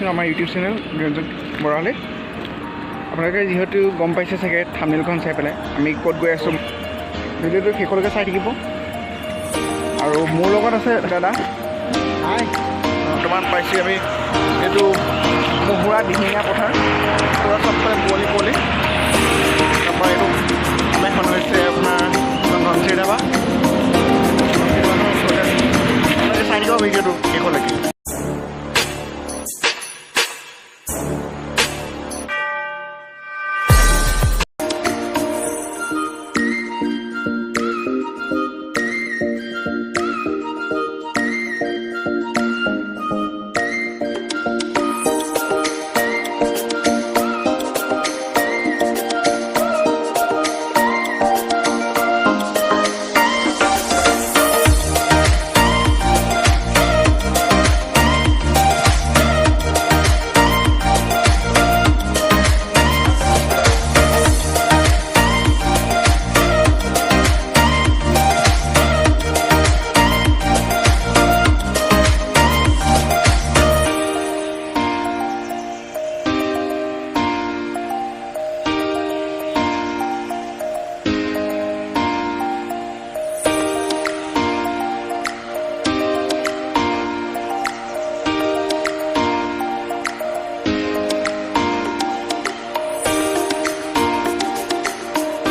কৰিছোঁ আমাৰ YouTube channel Niranjan বৰালে। আপোনালোকে যিহেতু গম পাইছে চাগে থাম্বনেইলখন চাই পেলাই আমি ক'ত গৈ আছোঁ। ভিডিঅ'টো শেষলৈকে চাই থাকিব। আৰু মোৰ লগত আছে দাদা। হাই, বৰ্তমান পাইছোঁ আমি এইটো মহুৰা দিহিঙীয়া পথাৰ, পূৰা চবফালে কুঁৱলী কুঁৱলী। তাৰপৰা এইটো এখন হৈছে আপোনাৰ ধনচিৰি ধাবা। আপোনালোকে চাই দিব ভিডিঅ'টো শেষলৈকে।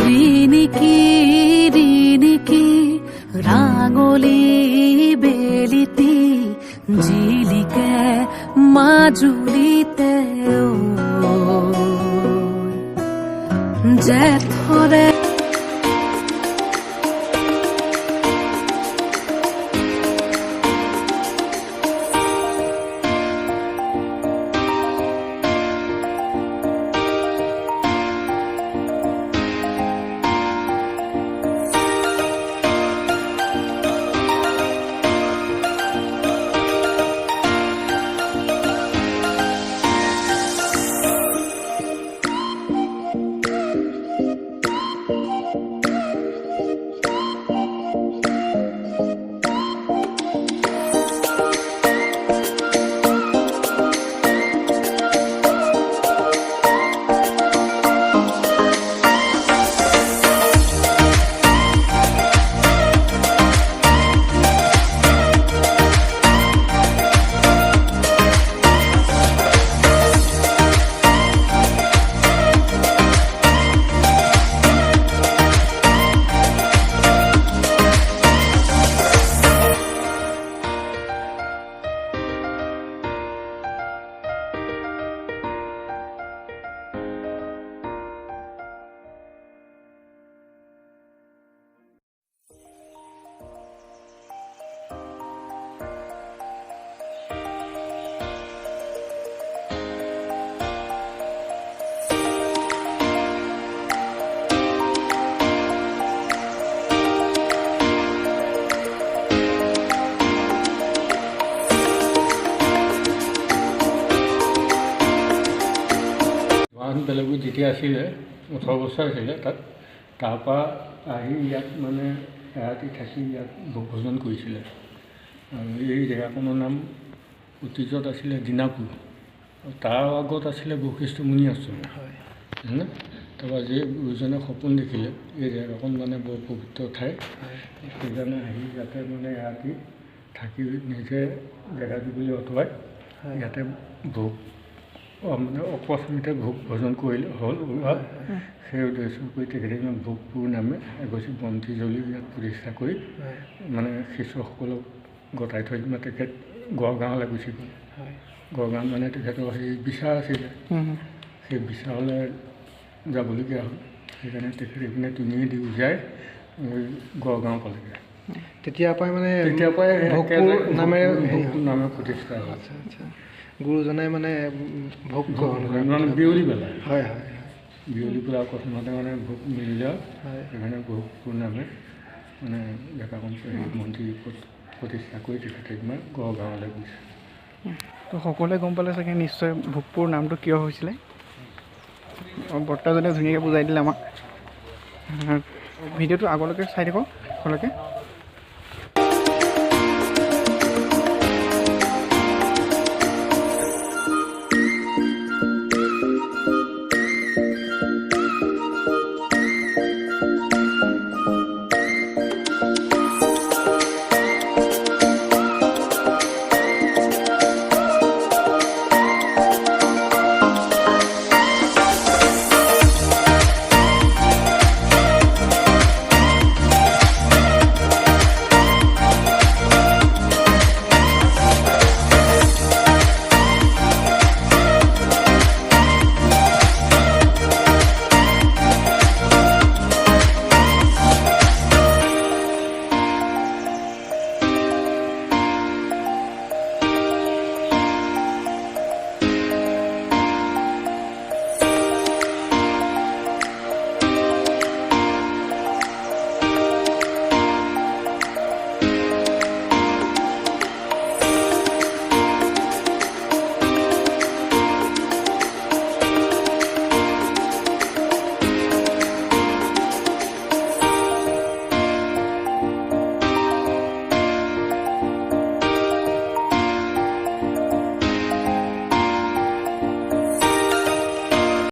ৰিণিকি ৰাঙলী বেলিতি জিলিকে মাজুলীতে জেঠৰে বেলেগত যেতিয়া আছিলে 18 বছৰ আছিলে তাত, তাৰপৰা আহি ইয়াত মানে এৰাতি থাকি ইয়াত ভোজন কৰিছিলে। আৰু এই জেগাখনৰ নাম অতীজত আছিলে দিনাপুৰ, তাৰ আগত আছিলে বশিষ্ঠমুনি আশ্ৰম। হয়নে? তাৰপৰা যি গুৰুজনে সপোন দেখিলে এই জেগাখন মানে বৰ পবিত্ৰ ঠাই, সেইকাৰণে আহি ইয়াতে মানে এৰাতি থাকি নিজে জেগাটো বুলি অঁতৰাই ইয়াতে ভোগ মানে অপস্মিতে ভোগ ভোজন কৰিলে হ'ল। সেই উদ্দেশ্য কৰি তেখেতে ভোগপুৰ নামে এগছি বন্তি জ্বলি ইয়াত প্ৰতিষ্ঠা কৰি মানে শিষ্যসকলক গতাই থৈ তেখেত গড়গাঁৱলৈ গুচি গ'ল। গড়গাঁৱত মানে তেখেতৰ সেই বিচাৰ আছিলে, সেই বিচাৰলৈ যাবলগীয়া হ'ল। সেইকাৰণে তেখেতে এইপিনে তুমিয়ে দি উজাই গড়গাঁও পালেগৈ। তেতিয়াৰ পৰাই মানে নামে প্ৰতিষ্ঠা হ'ল। আচ্ছা আচ্ছা, গুৰুজনাই মানে ভোগ মানে বিয়লি পেলাই। হয় হয়, বিয়লি পেলাই প্ৰথমতে মানে ভোগ মিলিলে, সেইকাৰণে ভোগপুৰ নামে মানে জেগাখন মন্দিৰ প্ৰতিষ্ঠা কৰি তেখেতে গড়গাঁৱলৈ গৈছে। তো সকলোৱে গম পালে চাগে নিশ্চয় ভোগপুৰ নামটো কিয় হৈছিলে। বৰ্তাজনে ধুনীয়াকৈ বুজাই দিলে আমাক। ভিডিঅ'টো আগলৈকে চাই থাকক শেষলৈকে।